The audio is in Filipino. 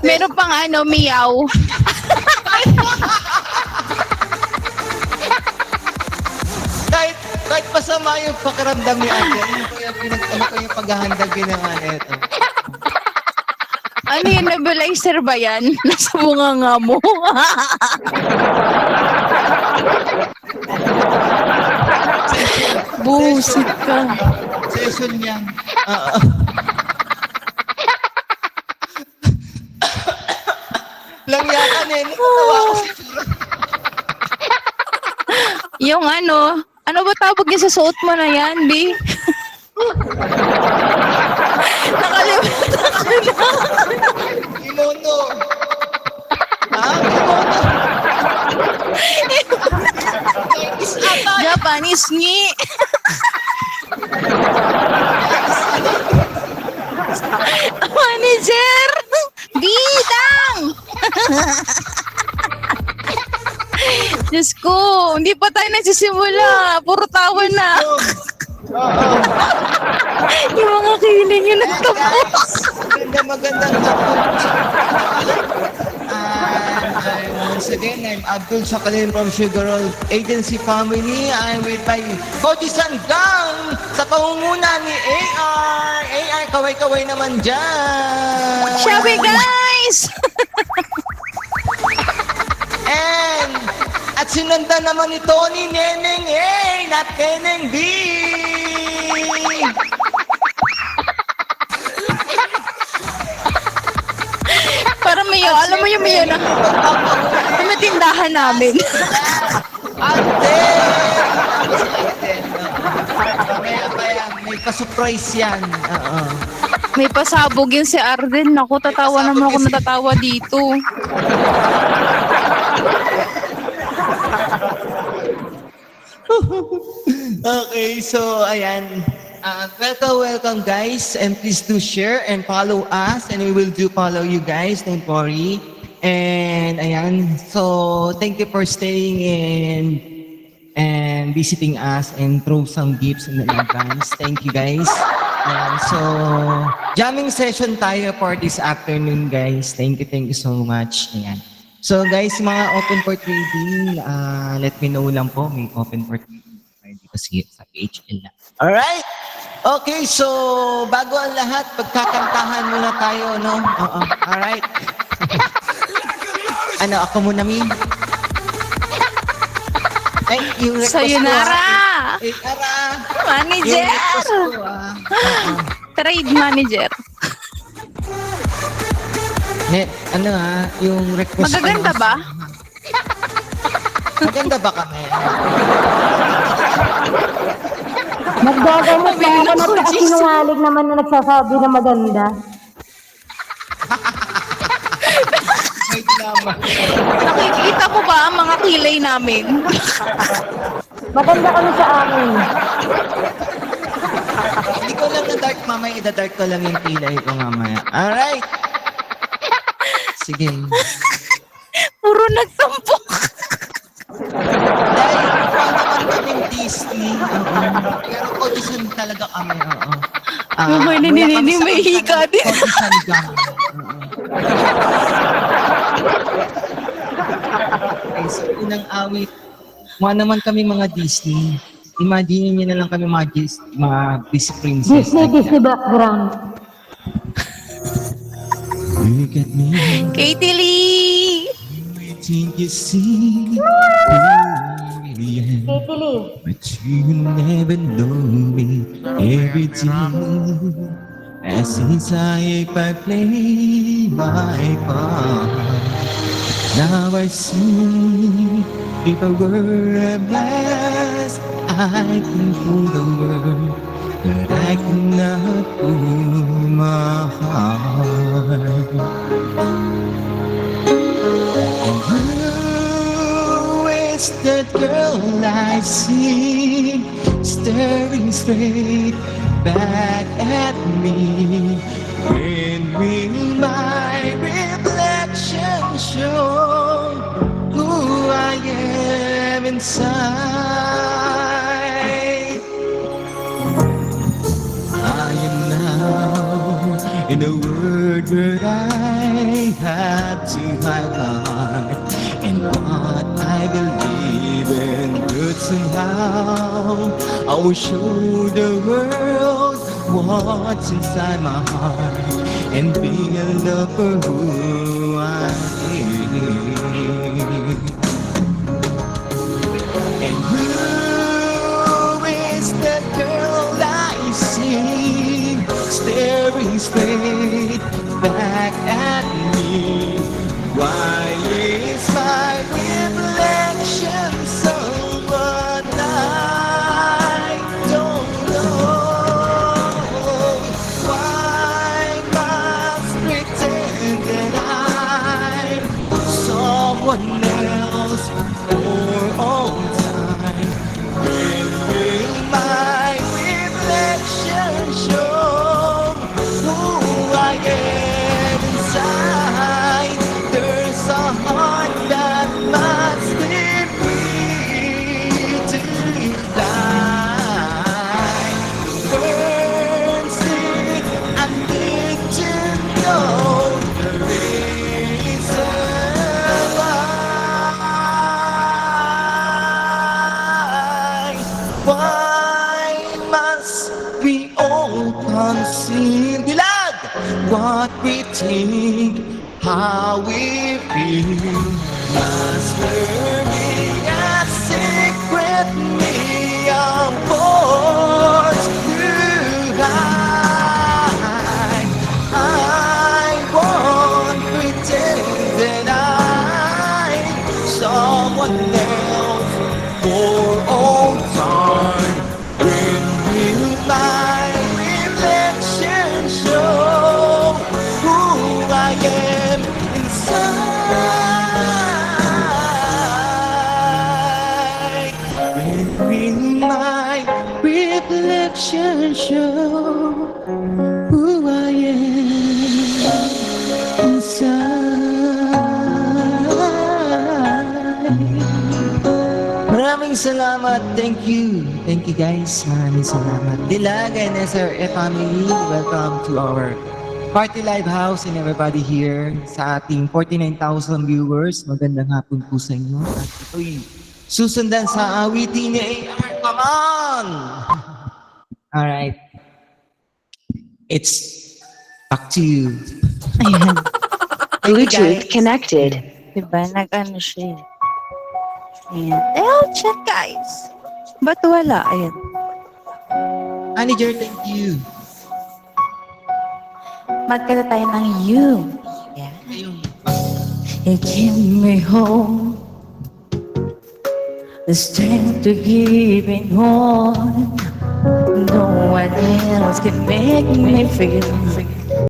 Meron pang meow. kahit masama yung pakiramdam ni ate, ano ko yung paghahandag ginawa nito. Ano yan, nebulizer ba yan? Nasa bunganga mo. Busit ka. Session yan. Oo. Langyakan eh. Natawa ko si Chura. Yung ano ba tawag niya sa suot mo na yan, Bi? Nakalimutan ko na. Kimono. Ha? Kimono. Japanese ngi. Manager! Bidang! Diyos ko, hindi pa tayo nagsisimula. Puro tawa na. Yung mga kiling yun nagtapos. Magandang hapon. Once again, I'm Abdul Sakalin from Sugar Roll Agency Family. I'm with my Koji-san Gang sa pangunguna ni AR. AR, kaway-kaway naman dyan. Shabby guys! And at sinundan naman ni Tony Neneng A, not Neneng B. Para may alam mo yung may na may tindahan namin. Ate! May pa-surprise yan. Oo. May pasabog yun si Arden. Naku, tatawa naman ako natatawa dito. Okay, so ayan. Welcome guys, and please do share and follow us, and we will do follow you guys, don't worry. And ayan, so thank you for staying in and visiting us and throw some gifts in advance. Thank you guys. Ayan, so jamming session tayo for this afternoon guys. Thank you so much. Ayan. So guys, mga open for trading, let me know lang po, may open for trading dito sa PHL na. Alright? Okay, so bago ang lahat, pagkakantahan muna tayo, no? Oo, alright. Ako muna, Min? Ay, yung request Sayonara! ko. Sayonara! Manager! Yung request ko, Trade manager. yung request Magaganda ko. ba? Maganda ba kami? Nagdagamot na ako na sinungaling naman na nagsasabi na maganda. Wait naman. Nakikita mo ba ang mga kilay namin? Maganda kami sa amin. Hindi ko lang na-dark mamaya. Ida-dark ko lang yung pilay ko mamaya. Alright. Sige. Puro nagtampok. Dahil ikaw naman kaming Disney. Pero Koji-san talaga kami. May naninini, may hika din. Koji-san gang. Okay, so unang awit. Mukha naman kami mga Disney. Imagine niyo na lang kami mga Disney princess. Disney background. Look at me. Katie Lee! I think you see who I really am. Katie Lee. But you never know me every day. As since I play my part, now I see if I were blessed, I can fool the world, but I cannot fool my heart. Who is that girl I see staring straight back at me? When will my reflection show who I am inside? I am now in a world where I that to my heart. And what I believe in good somehow, I will show the world what's inside my heart and be a lover who I am. And who is that girl I see staring straight back at me? Why is my reflection someone I don't know? Why must pretend that I'm someone else for all time? When will my reflection show who I am inside? There's a heart that must be free to fly. Burns it, I need to know the reason why. Why must we all conceal Dilag what we think, how we feel? Must there be a secret me of force to hide? I won't pretend that I'm someone else for all time. When will my reflection show who I am inside? When will my reflection show who I am inside? Maraming salamat. Thank you. Thank you guys. Maraming salamat. Dilag and SRF family, welcome to our Party Live House and everybody here sa ating 49,000 viewers. Magandang hapon po sa inyo. At ito'y susundan sa awitin ni AR. Come on! Alright. It's back to you. Ayan. Bluetooth connected. Diba? Nag-ano siya. Ayan. I'll check guys. Ba't wala? Ayan. Manager, thank you. Magkata tayo ng you. Yeah. Ayun. You give me home, the strength to keep it on. No one else can make me feel